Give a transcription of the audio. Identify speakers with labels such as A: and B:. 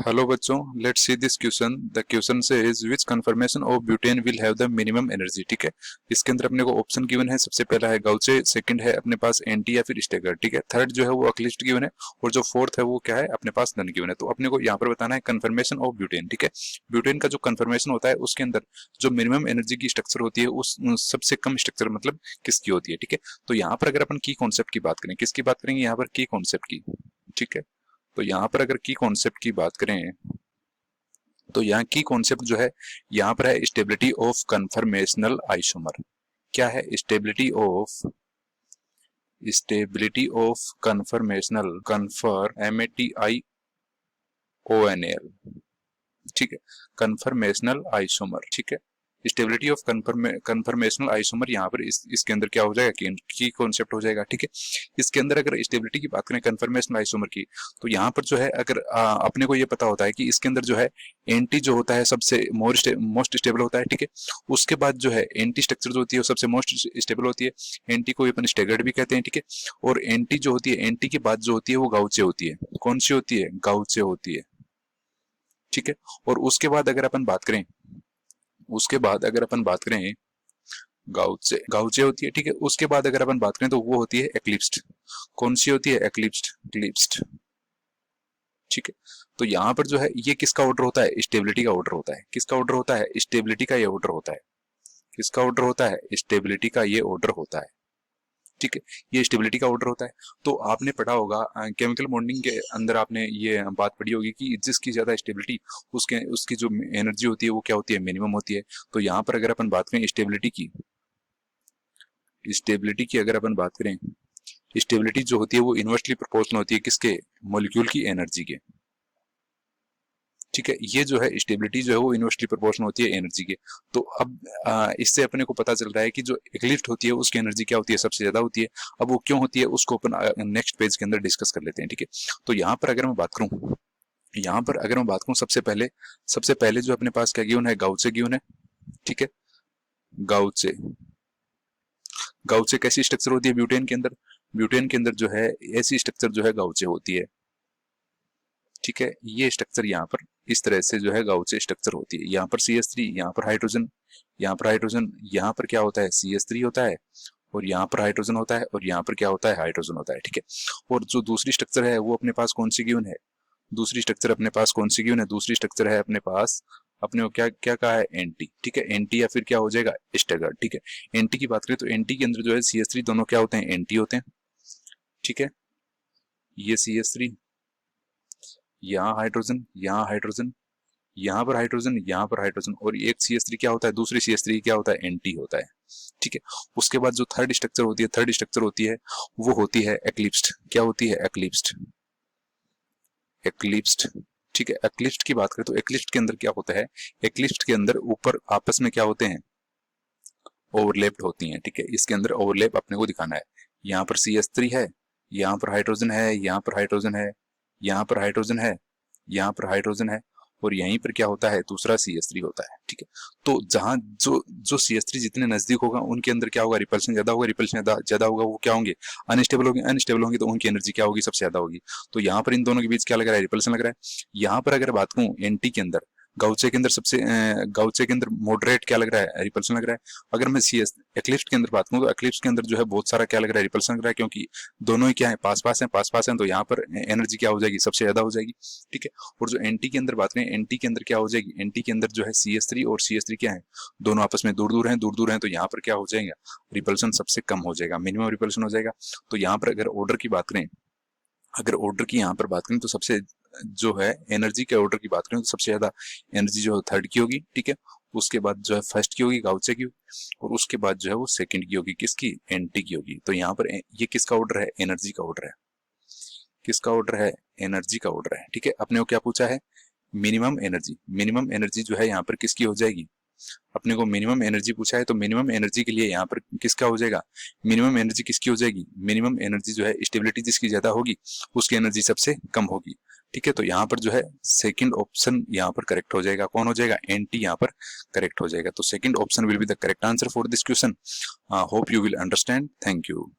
A: Hello बच्चों, let's see this question. The question से is which conformation of butane will have the minimum energy. ठीक है, इसके अंदर अपने को ऑप्शन गिवन है। सबसे पहला है गाउचे, सेकंड है अपने पास एंटी या फिर स्टेगर। ठीक है, थर्ड जो है वो अक्लिस्ट गिवन है, और जो फोर्थ है वो क्या है, अपने पास नन गिवन है। तो अपने को यहाँ पर बताना है कन्फर्मेशन ऑफ ब्यूटेन। ठीक है, ब्यूटेन का जो कन्फर्मेशन होता है उसके अंदर जो मिनिमम एनर्जी की स्ट्रक्चर होती है उस सबसे कम स्ट्रक्चर मतलब किसकी होती है। ठीक है, तो यहाँ पर अगर अपन की कॉन्सेप्ट की बात करें, किसकी बात करेंगे यहाँ पर, की कॉन्सेप्ट की। ठीक है, तो यहाँ पर अगर की कॉन्सेप्ट की बात करें तो यहाँ की कॉन्सेप्ट जो है यहाँ पर है स्टेबिलिटी ऑफ कन्फर्मेशनल आइसोमर। क्या है? Stability of conformational, confer MATIONAL। ठीक है, कन्फर्मेशनल आइसोमर। ठीक है, स्टेबिलिटी ऑफ कन्फर्मेशनल आइसोमर यहाँ पर इसके अंदर क्या हो जाएगा, की कॉन्सेप्ट हो जाएगा। ठीक है, इसके अंदर अगर स्टेबिलिटी की बात करें कन्फर्मेशनल आइसोमर की, तो यहाँ पर जो है अगर अपने को ये पता होता है कि इसके अंदर जो है एंटी जो होता है सबसे मोस्ट स्टेबल होता है। ठीक है, उसके बाद जो है एंटी स्ट्रक्चर जो होती है वो सबसे मोस्ट स्टेबल होती है। एंटी को अपन स्टेगर्ड भी कहते हैं। ठीक है, और एंटी जो होती है, एंटी की बात जो होती है वो गाउचे होती है। कौन सी होती है? गाउचे होती है। ठीक है, और उसके बाद अगर अपन बात करें, गाउचे होती है। ठीक है, उसके बाद अगर अपन बात करें तो वो होती है एक्लिप्स्ड। कौन सी होती है? एक्लिप्स्ड। ठीक है, तो यहाँ पर जो है ये किसका ऑर्डर होता है? स्टेबिलिटी का ऑर्डर होता है। किसका ऑर्डर होता है? स्टेबिलिटी का ये ऑर्डर होता है। किसका ऑर्डर होता है? स्टेबिलिटी का ये ऑर्डर होता है। ठीक है, ये स्टेबिलिटी का ऑर्डर होता है। तो आपने पढ़ा होगा केमिकल बॉन्डिंग के अंदर, आपने ये बात पढ़ी होगी कि जिसकी ज्यादा स्टेबिलिटी उसकी जो एनर्जी होती है वो क्या होती है? मिनिमम होती है। तो यहाँ पर अगर अपन बात करें स्टेबिलिटी की अगर अपन बात करें, स्टेबिलिटी जो होती है वो इनवर्सली प्रोपोर्शनल होती है किसके? मॉलिक्यूल की एनर्जी के। ठीक है, ये जो है स्टेबिलिटी जो है वो इनवर्सली प्रोपोर्शनल होती है एनर्जी के। तो अब इससे अपने को पता चल रहा है कि जो एक्लिप्ट होती है उसकी एनर्जी क्या होती है? सबसे ज्यादा होती है। अब वो क्यों होती है उसको अपन नेक्स्ट पेज के अंदर डिस्कस कर लेते हैं। ठीक है, तो यहाँ पर अगर मैं बात करूं सबसे पहले जो अपने पास क्या गिवन है? गाउचे गिवन है। ठीक है, गाउचे गाउचे कैसी स्ट्रक्चर होती है ब्यूटेन के अंदर? ब्यूटेन के अंदर जो है ऐसी स्ट्रक्चर जो है गाउचे होती है। ठीक है, ये स्ट्रक्चर यहाँ पर इस तरह से जो है गाउचे स्ट्रक्चर होती है। यहाँ पर CH3, यहाँ पर हाइड्रोजन, यहाँ पर हाइड्रोजन, यहाँ पर क्या होता है? CH3 होता है, और यहाँ पर हाइड्रोजन होता है, और यहाँ पर क्या होता है? हाइड्रोजन होता है। ठीक है, और जो दूसरी स्ट्रक्चर है वो अपने पास कौन सी गिवन है? दूसरी स्ट्रक्चर अपने पास कौन सी गिवन है? दूसरी स्ट्रक्चर है अपने पास, अपने को क्या क्या कहा है? एंटी। ठीक है, एंटी या फिर क्या हो जाएगा? स्टेगर्ड। ठीक है, एंटी की बात करें तो एंटी के अंदर जो है CH3 दोनों क्या होते हैं? एंटी होते हैं। ठीक है, ये CH3, यहाँ हाइड्रोजन, यहाँ हाइड्रोजन, यहाँ पर हाइड्रोजन, यहाँ पर हाइड्रोजन, और एक CH3 क्या होता है? दूसरी CH3 क्या होता है? एंटी होता है। ठीक है, उसके बाद जो थर्ड स्ट्रक्चर होती है वो होती है एक्लिप्स्ड। क्या होती है? एक्लिप्स्ड। ठीक है, एक्लिप्स्ड की बात करें तो एक्लिप्स्ड के अंदर क्या होता है? एक्लिप्स्ड के अंदर ऊपर आपस में क्या होते हैं? ओवरलैप्ड होती हैं। ठीक है, इसके अंदर ओवरलैप अपने को दिखाना है। यहाँ पर CH3 है, यहाँ पर हाइड्रोजन है, यहाँ पर हाइड्रोजन है, यहाँ पर हाइड्रोजन है, यहाँ पर हाइड्रोजन है, और यहीं पर क्या होता है? दूसरा CH3 होता है। ठीक है, तो जहां जो जो CH3 जितने नजदीक होगा उनके अंदर क्या होगा? रिपल्शन ज्यादा होगा। रिपल्शन ज्यादा होगा, वो क्या होंगे? अनस्टेबल होंगे, तो उनकी एनर्जी क्या होगी? सबसे ज्यादा होगी। तो यहाँ पर इन दोनों के बीच क्या लग रहा है? रिपल्शन लग रहा है। यहाँ पर अगर बात करूं एंटी के अंदर, गाउचे के अंदर मॉडरेट क्या लग रहा है? रिपल्शन लग रहा है। अगर मैं एक्लिप्स के अंदर बात करूं तो एक्लिप्स के अंदर जो है बहुत सारा क्या लग रहा है? रिपल्शन लग रहा है, क्योंकि दोनों ही क्या है? पास पास हैं, तो यहाँ पर एनर्जी क्या हो जाएगी? सबसे ज्यादा हो जाएगी। ठीक है, और जो एंटी की अंदर बात करें, एंटी के अंदर क्या हो जाएगी? एंटी के अंदर जो है CH3 और CH3 क्या है? दोनों आपस में दूर दूर हैं, तो यहाँ पर क्या हो जाएगा? रिपल्शन सबसे कम हो जाएगा, मिनिमम रिपल्शन हो जाएगा। तो यहाँ पर अगर ऑर्डर की बात करें, यहाँ पर बात करें तो सबसे जो है एनर्जी के ऑर्डर की बात करें तो सबसे ज्यादा एनर्जी जो है थर्ड की होगी। ठीक है, उसके बाद जो है फर्स्ट की होगी, गाउचे की, और उसके बाद जो है वो सेकंड की होगी, किसकी? एंटी की होगी। तो यहाँ पर ये किसका ऑर्डर है? एनर्जी का ऑर्डर है। किसका ऑर्डर है? एनर्जी का ऑर्डर है। ठीक है, अपने को क्या पूछा है? मिनिमम एनर्जी जो है यहाँ पर किसकी हो जाएगी? अपने को मिनिमम एनर्जी पूछा है, तो मिनिमम एनर्जी के लिए यहाँ पर किसका हो जाएगा? मिनिमम एनर्जी किसकी हो जाएगी? मिनिमम एनर्जी जो है स्टेबिलिटी जिसकी ज्यादा होगी उसकी एनर्जी सबसे कम होगी। ठीक है, तो यहाँ पर जो है सेकंड ऑप्शन यहाँ पर करेक्ट हो जाएगा। कौन हो जाएगा? एंटी यहाँ पर करेक्ट हो जाएगा। तो second option will be the correct answer for this question. Hope you will understand. Thank you.